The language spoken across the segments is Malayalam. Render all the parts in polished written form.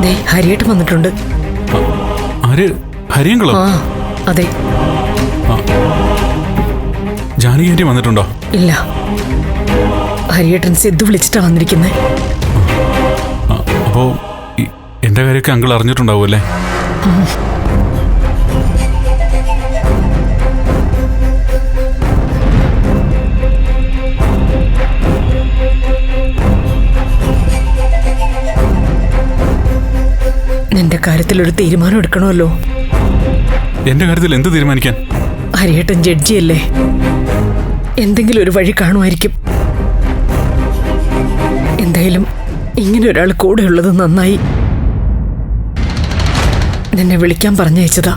ദേ ഹരിയേട്ടൻ വന്നിട്ടുണ്ട്. ഹരിയങ്കളോ? ആ അതെ. ജാനകി വന്നിട്ടുണ്ടോ? ഇല്ല, ഹരിയേട്ടൻ സിദ്ധു വിളിച്ചിട്ടാ വന്നിരിക്കുന്നത്. അപ്പോ എന്റെ കാര്യമൊക്കെ അങ്കിൾ അറിഞ്ഞിട്ടുണ്ടാവുമല്ലേ? നിന്റെ കാര്യത്തിൽ ഒരു തീരുമാനം എടുക്കണമല്ലോ. എന്റെ കാര്യത്തിൽ എന്ത് തീരുമാനിക്കാൻ? ഹരിയേട്ടൻ ജഡ്ജിയല്ലേ, എന്തെങ്കിലും ഒരു വഴി കാണുമായിരിക്കും. എന്തായാലും ഇങ്ങനെ ഒരാൾ കൂടെ ഉള്ളത് നന്നായി. നിന്നെ വിളിക്കാൻ പറഞ്ഞയച്ചതാ.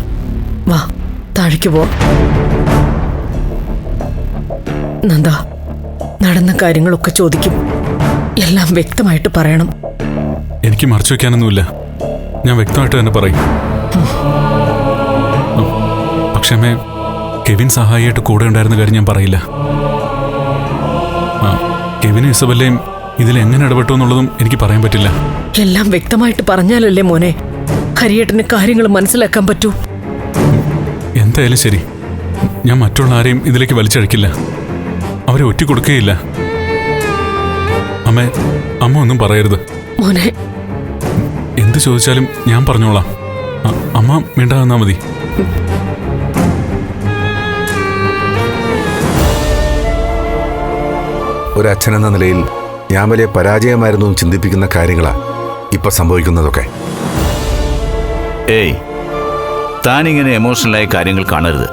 വാ, താഴേക്ക് പോ. നന്ദ, നടന്ന കാര്യങ്ങളൊക്കെ ചോദിക്കും. എല്ലാം വ്യക്തമായിട്ട് പറയണം. എനിക്ക് മറച്ചു വെക്കാനൊന്നുമില്ല, ഞാൻ വ്യക്തമായിട്ട് തന്നെ പറയും. പക്ഷേ അമ്മേ, കെവിൻ സഹായിയായിട്ട് കൂടെ ഉണ്ടായിരുന്ന കാര്യം ഞാൻ പറയില്ല. കെവിനും ഇസബല്ലയും ഇതിലെങ്ങനെ ഇടപെട്ടു എന്നുള്ളതും എനിക്ക് പറയാൻ പറ്റില്ല. എല്ലാം വ്യക്തമായിട്ട് പറഞ്ഞാലല്ലേ മോനെ ഹരിയേട്ടന് കാര്യങ്ങൾ മനസ്സിലാക്കാൻ പറ്റൂ. എന്തായാലും ശരി, ഞാൻ മറ്റുള്ള ആരെയും ഇതിലേക്ക് വലിച്ചഴക്കില്ല, അവരെ ഒറ്റ കൊടുക്കുകയില്ല. അമ്മ ഒന്നും പറയരുത് മോനെ. എന്ത് ചോദിച്ചാലും ഞാൻ പറഞ്ഞോളാം. അമ്മ മിണ്ടാകുന്നാ മതി. ഒരച്ഛനെന്ന നിലയിൽ ഞാൻ വലിയ പരാജയമായിരുന്നു ചിന്തിപ്പിക്കുന്ന കാര്യങ്ങളാ ഇപ്പൊ സംഭവിക്കുന്നതൊക്കെ. ഏയ്, താനിങ്ങനെ എമോഷണലായ കാര്യങ്ങൾ കാണരുത്.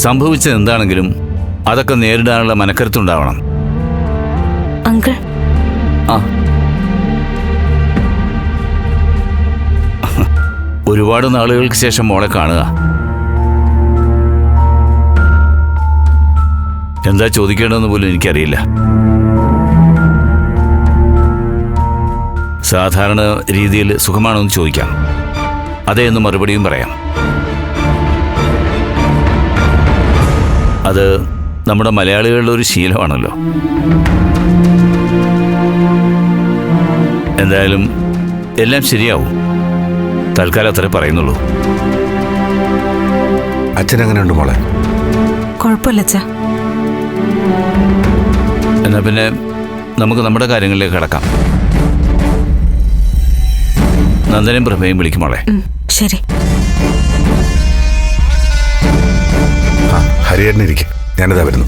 സംഭവിച്ചത് എന്താണെങ്കിലും അതൊക്കെ നേരിടാനുള്ള മനക്കരുത്തുണ്ടാവണം. അങ്കിൾ, ഒരുപാട് നാളുകൾക്ക് ശേഷം മോളെ കാണുക. എന്താ ചോദിക്കേണ്ടതെന്ന് പോലും എനിക്കറിയില്ല. സാധാരണ രീതിയിൽ സുഖമാണോ എന്ന് ചോദിക്കാം, അതേ എന്ന് മറുപടിയും പറയാം. അത് നമ്മുടെ മലയാളികളുടെ ഒരു ശീലമാണല്ലോ. എന്തായാലും എല്ലാം ശരിയാവും. തൽക്കാലം അത്രേ പറയുന്നുള്ളൂ. അച്ഛൻ എങ്ങനെയുണ്ട് മോളെ? കുഴപ്പമില്ല അച്ഛാ. എന്നാ പിന്നെ നമുക്ക് നമ്മുടെ കാര്യങ്ങളിലേക്ക് കടക്കാം. നന്ദനും പ്രഭയും വിളിക്കും മോളെ. ശരി. ഹരിയേട്ടനിരിക്കും, ഞാനിതാ വരുന്നു.